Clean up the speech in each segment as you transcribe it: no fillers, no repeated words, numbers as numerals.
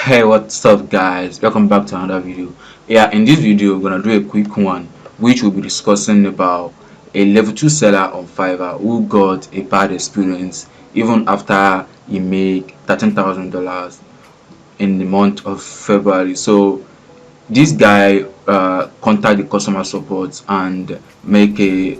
Hey, what's up, guys? Welcome back to another video. Yeah, in this video, we're gonna do a quick one, which will be discussing about a level 2 seller on Fiverr who got a bad experience even after he made $13,000 in the month of February. So this guy contact the customer support and make a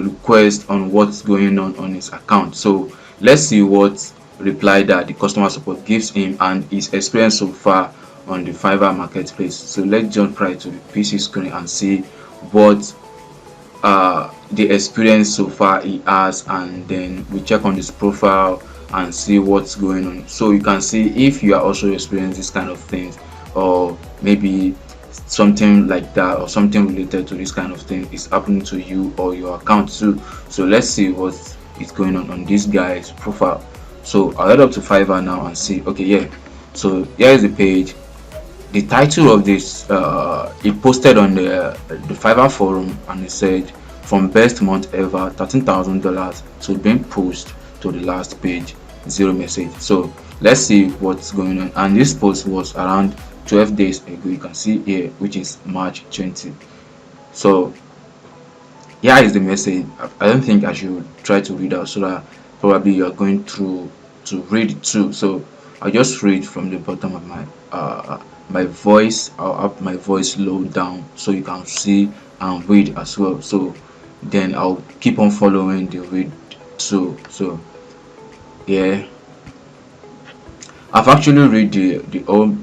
request on what's going on his account. So let's see what reply that the customer support gives him and his experience so far on the Fiverr marketplace. So let's jump right to the PC screen and see what the experience so far he has, and then we check on his profile and see what's going on. So you can see if you are also experiencing this kind of things, or maybe something like that, or something related to this kind of thing is happening to you or your account too. So let's see what is going on this guy's profile. So I'll head up to Fiverr now and see. Okay, yeah, so here is the page. The title of this, he posted on the Fiverr forum, and he said, from best month ever, $13,000 to being post to the last page, zero message. So let's see what's going on. And this post was around 12 days ago. You can see here, which is March 20. So here is the message. I don't think I should try to read out, so that probably you're going through to read it too. So I'll just read from the bottom of my voice. I'll have my voice low down so you can see and read as well. So then I'll keep on following the read too. So yeah, I've actually read the whole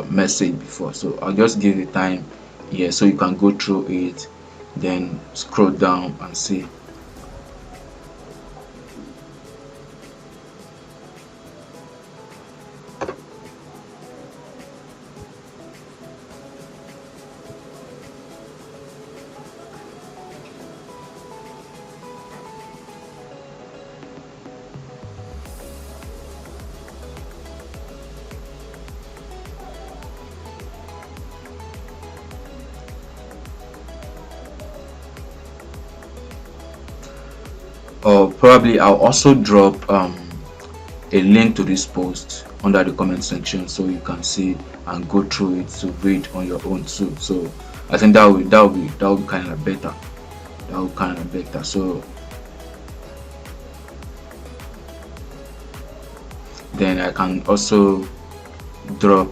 message before, so I'll just give the time here so you can go through it, then scroll down and see. Or probably I'll also drop a link to this post under the comment section so you can see and go through it to read on your own too. So I think that will be kind of better. That will kind of better. So then I can also drop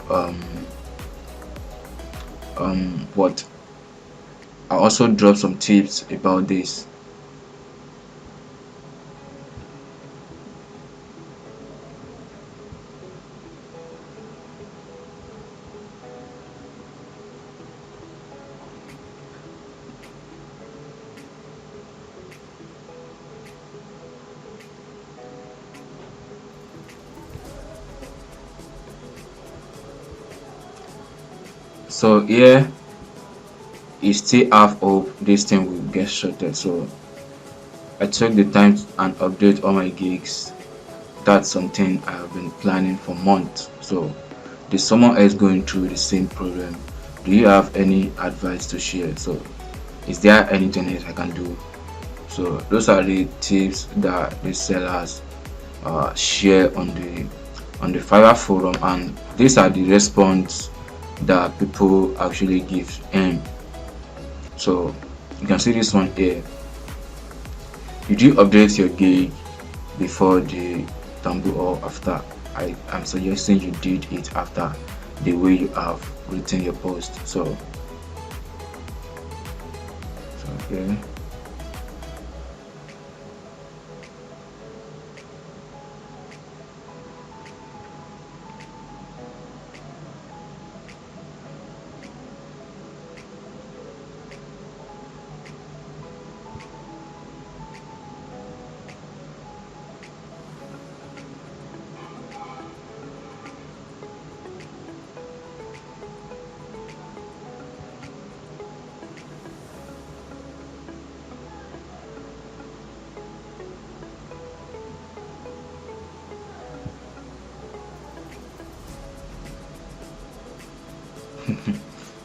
what I also drop some tips about this. So here you still have hope this thing will get sorted. So I took the time and update all my gigs. That's something I have been planning for months. So there's someone else going through the same problem. Do you have any advice to share? So is there anything else I can do? So those are the tips that the sellers share on the Fiverr forum, and these are the response that people actually give him. So you can see this one here. Did you update your gig before the tumble or after? I'm suggesting you did it after, the way you have written your post. So okay.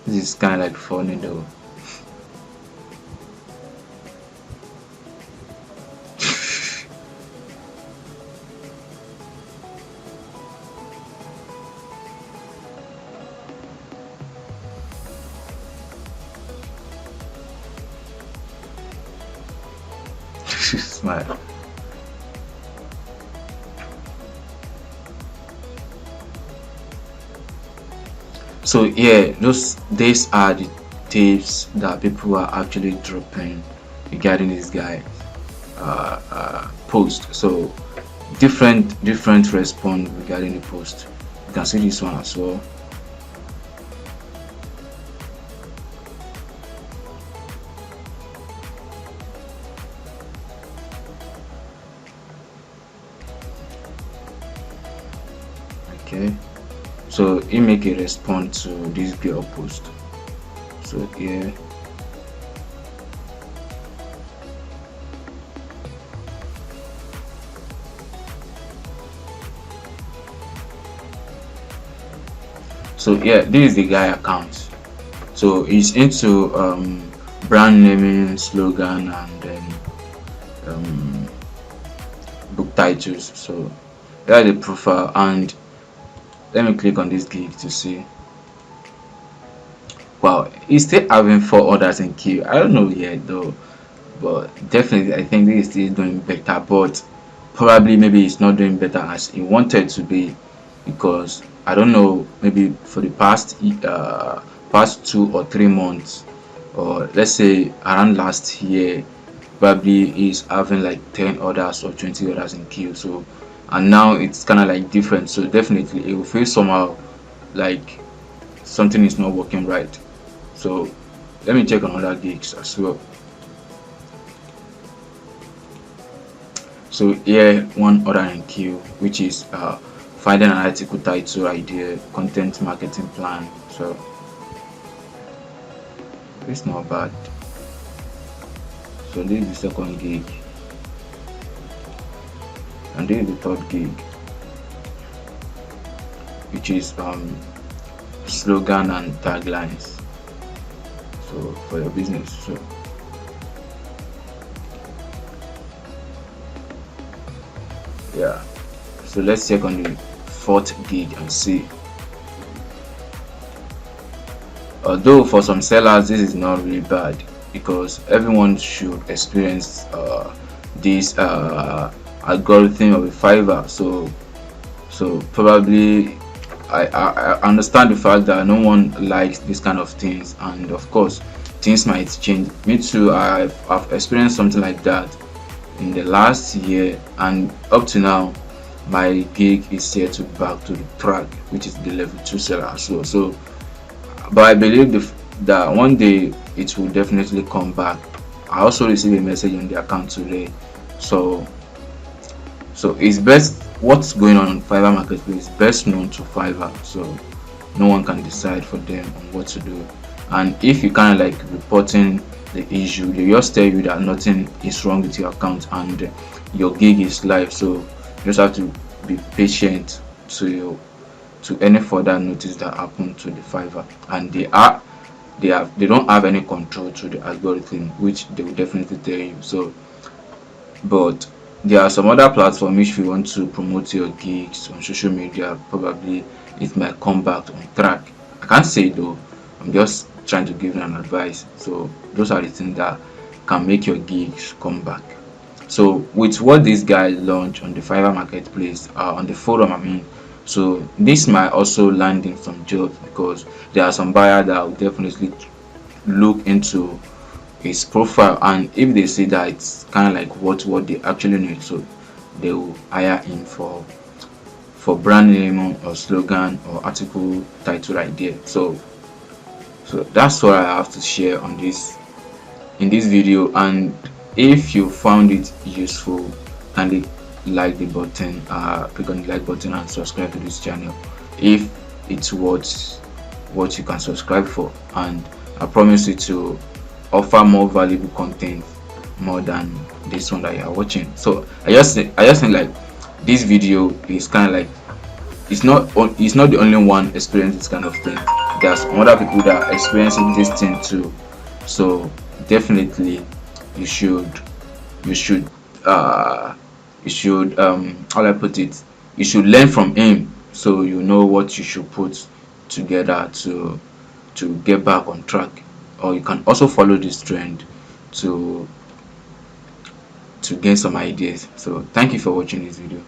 This is kind of like funny though. Smile. So yeah, these are the tips that people are actually dropping regarding this guy post. So different response regarding the post. You can see this one as well. Okay, so he make a response to this girl post. So yeah, so yeah, this is the guy account. So he's into brand naming, slogan, and um, book titles. So that's the profile, and let me click on this gig to see. Wow, he's still having 4 orders in queue. I don't know yet though, but definitely I think this is still doing better. But probably maybe he's not doing better as he wanted to be, because I don't know, maybe for the past 2 or 3 months, or let's say around last year, probably he's having like 10 orders or 20 orders in queue. So and now it's kind of like different. So definitely it will feel somehow like something is not working right. So let me check on other gigs as well. So here one order in queue, which is finding an article title, idea, content marketing plan. So it's not bad. So this is the second gig, and this is the third gig, which is slogan and taglines. So for your business. So yeah, so let's check on the fourth gig and see. Although for some sellers this is not really bad, because everyone should experience this algorithm of a Fiverr. So probably I understand the fact that no one likes this kind of things, and of course things might change. Me too, I've experienced something like that in the last year, and up to now my gig is set to back to the track, which is the level 2 seller. So but I believe that one day it will definitely come back. I also received a message on the account today. So it's best, what's going on Fiverr marketplace best known to Fiverr, so no one can decide for them on what to do. And if you kind of like reporting the issue, they just tell you that nothing is wrong with your account and your gig is live. So you just have to be patient to any further notice that happened to the Fiverr, and they don't have any control to the algorithm, which they will definitely tell you. So but there are some other platforms if you want to promote your gigs on social media, probably it might come back on track. I can't say though, I'm just trying to give you an advice. So those are the things that can make your gigs come back. So with what this guy launched on the Fiverr marketplace, on the forum, I mean, so this might also land in some jobs, because there are some buyers that will definitely look into his profile, and if they see that it's kind of like what they actually need, so they will hire him for brand name or slogan or article title idea. So that's what I have to share on this in this video, and if you found it useful, kindly like the button, click on the like button and subscribe to this channel if it's what you can subscribe for, and I promise you to offer more valuable content more than this one that you are watching. So I just think like this video is kind of like, it's not the only one experiencing this kind of thing. There's some other people that are experiencing this thing too. So definitely you should you should how do I put it, you should learn from him, so you know what you should put together to get back on track. Or you can also follow this trend to to gain some ideas. So thank you for watching this video.